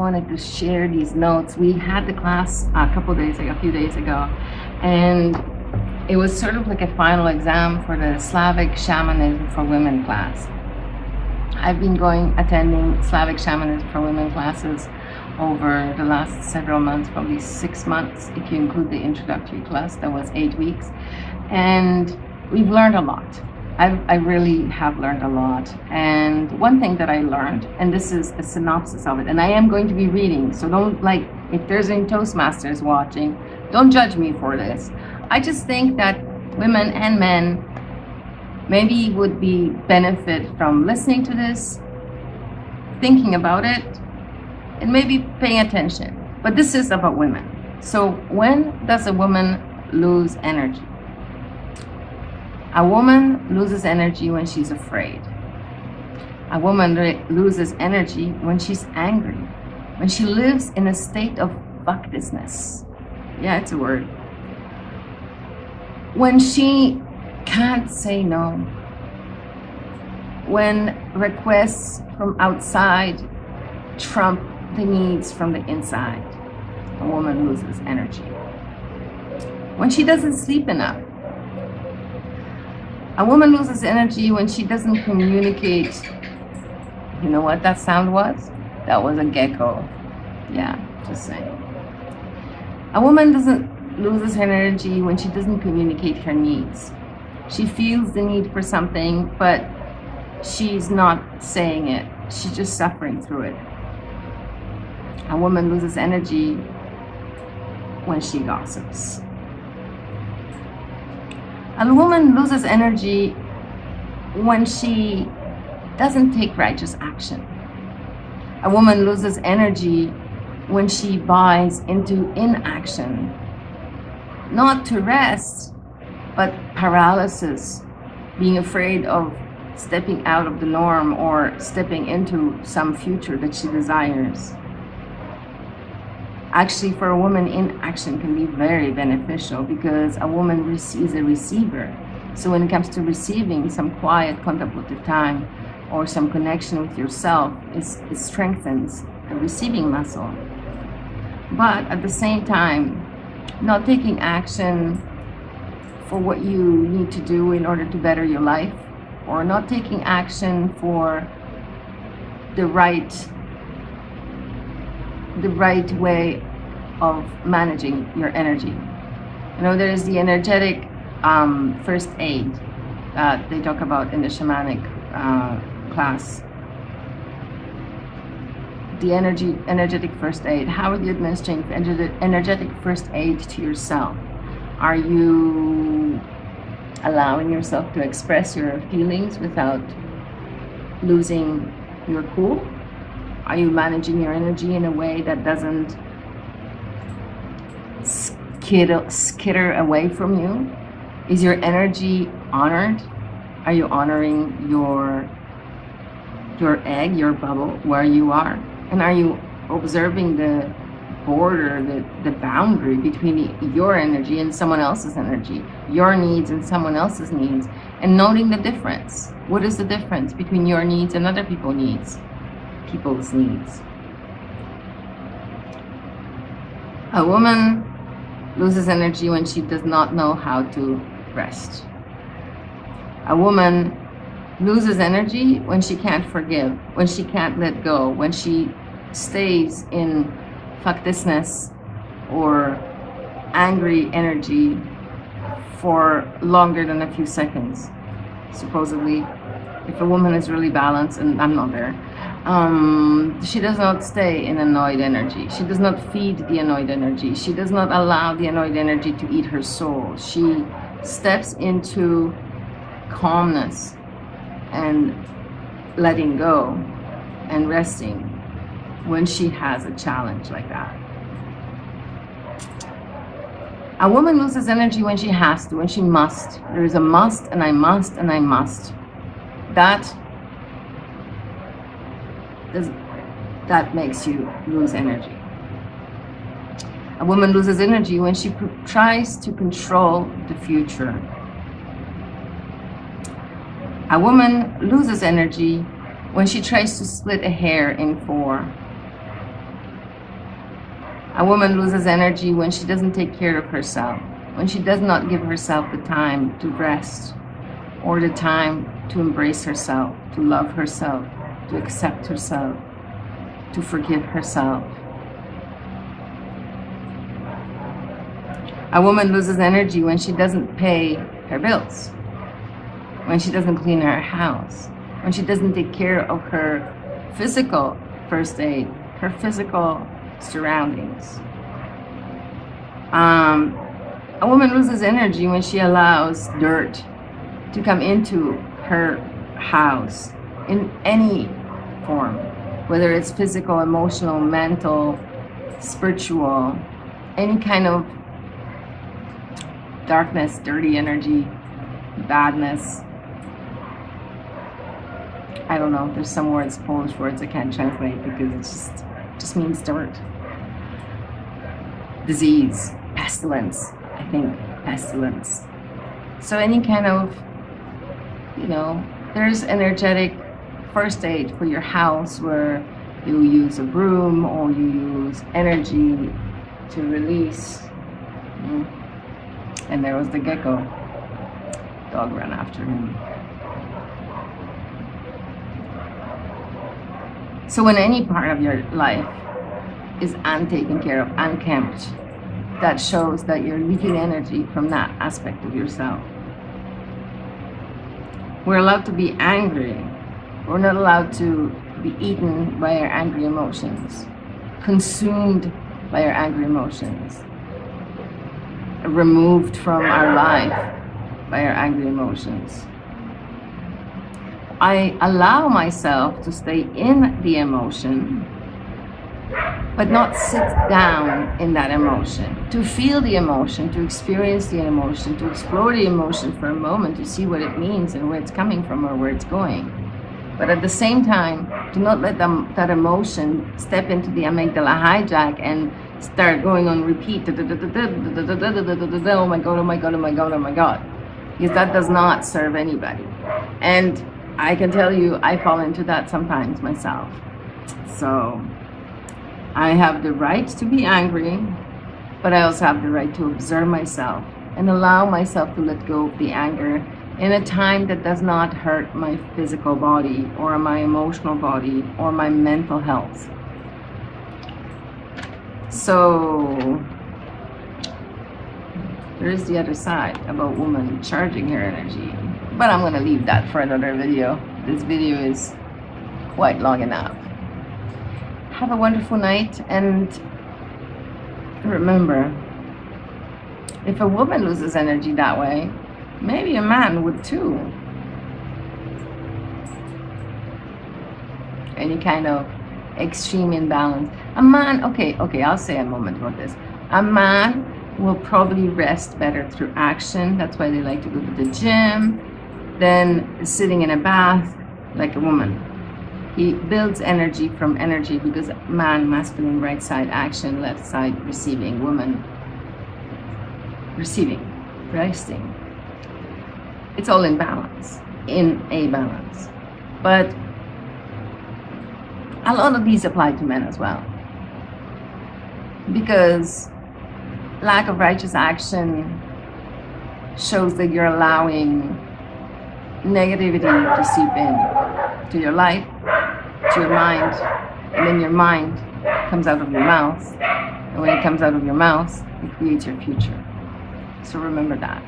wanted to share these notes. We had the class a few days ago, and it was sort of like a final exam for the Slavic Shamanism for Women class. I've been attending Slavic Shamanism for Women classes over the last several months, probably 6 months, if you include the introductory class, that was 8 weeks. And we've learned a lot. I really have learned a lot. And one thing that I learned, and this is a synopsis of it, and I am going to be reading, so don't, if there's any Toastmasters watching, don't judge me for this. I just think that women and men maybe would benefit from listening to this, thinking about it, and maybe paying attention. But this is about women. So when does a woman lose energy? A woman loses energy when she's afraid. A woman loses energy when she's angry, when she lives in a state of fuckedness. Yeah, it's a word. When she can't say no. When requests from outside trump the needs from the inside, a woman loses energy. When she doesn't sleep enough. A woman loses energy when she doesn't communicate. You know what that sound was? That was a gecko. Yeah, just saying. A woman loses energy when she doesn't communicate her needs. She feels the need for something, but she's not saying it. She's just suffering through it. A woman loses energy when she gossips. A woman loses energy when she doesn't take righteous action. A woman loses energy when she buys into inaction, not to rest, but paralysis, being afraid of stepping out of the norm or stepping into some future that she desires. Actually, for a woman, inaction can be very beneficial because a woman is a receiver. So when it comes to receiving some quiet contemplative time or some connection with yourself, it strengthens the receiving muscle. But at the same time, not taking action for what you need to do in order to better your life, or not taking action for the right way of managing your energy. You know, there is the energetic first aid that they talk about in the shamanic class. The energetic first aid. How are you administering energetic first aid to yourself? Are you allowing yourself to express your feelings without losing your cool? Are you managing your energy in a way that doesn't skitter away from you? Is your energy honored? Are you honoring your egg, your bubble, where you are? And are you observing the border, the boundary between your energy and someone else's energy, your needs and someone else's needs, and noting the difference? What is the difference between your needs and other people's needs? A woman loses energy when she does not know how to rest. A woman loses energy when she can't forgive, when she can't let go, when she stays in fuckdisness or angry energy for longer than a few seconds. Supposedly, if a woman is really balanced, and I'm not there, she does not stay in annoyed energy. She does not feed the annoyed energy. She does not allow the annoyed energy to eat her soul. She steps into calmness and letting go and resting when she has a challenge like that. A woman loses energy when she has to, when she must. There is a must, and I must, and I must. That makes you lose energy. A woman loses energy when she tries to control the future. A woman loses energy when she tries to split a hair in 4. A woman loses energy when she doesn't take care of herself, when she does not give herself the time to rest or the time to embrace herself, to love herself, to accept herself, to forgive herself. A woman loses energy when she doesn't pay her bills, when she doesn't clean her house, when she doesn't take care of her physical first aid, her physical surroundings. A woman loses energy when she allows dirt to come into her house in any form, whether it's physical, emotional, mental, spiritual, any kind of darkness, dirty energy, badness. I don't know, there's some words, Polish words I can't translate because it just means dirt. Disease, pestilence, I think, pestilence. So any kind of, there's energetic first aid for your house where you use a broom or you use energy to release. And there was the gecko. Dog ran after him. So when any part of your life is untaken care of, unkempt, that shows that you're leaking energy from that aspect of yourself. We're allowed to be angry. We're not allowed to be eaten by our angry emotions, consumed by our angry emotions, removed from our life by our angry emotions. I allow myself to stay in the emotion, but not sit down in that emotion, to feel the emotion, to experience the emotion, to explore the emotion for a moment, to see what it means and where it's coming from or where it's going. But at the same time, do not let that emotion step into the amygdala hijack and start going on repeat. Oh my God, oh my God, oh my God, oh my God. Because that does not serve anybody. And I can tell you, I fall into that sometimes myself. So I have the right to be angry, but I also have the right to observe myself and allow myself to let go of the anger in a time that does not hurt my physical body or my emotional body or my mental health. So there is the other side about woman charging her energy, but I'm going to leave that for another video. This video is quite long enough. Have a wonderful night, and remember, if a woman loses energy that way, maybe a man would too. Any kind of extreme imbalance. A man, okay, I'll say a moment about this. A man will probably rest better through action. That's why they like to go to the gym than sitting in a bath like a woman. He builds energy from energy because man, masculine, right side action, left side receiving, woman receiving, resting. It's all in balance, in a balance. But a lot of these apply to men as well. Because lack of righteous action shows that you're allowing negativity to seep in to your life, to your mind, and then your mind comes out of your mouth, and when it comes out of your mouth, it creates your future. So remember that.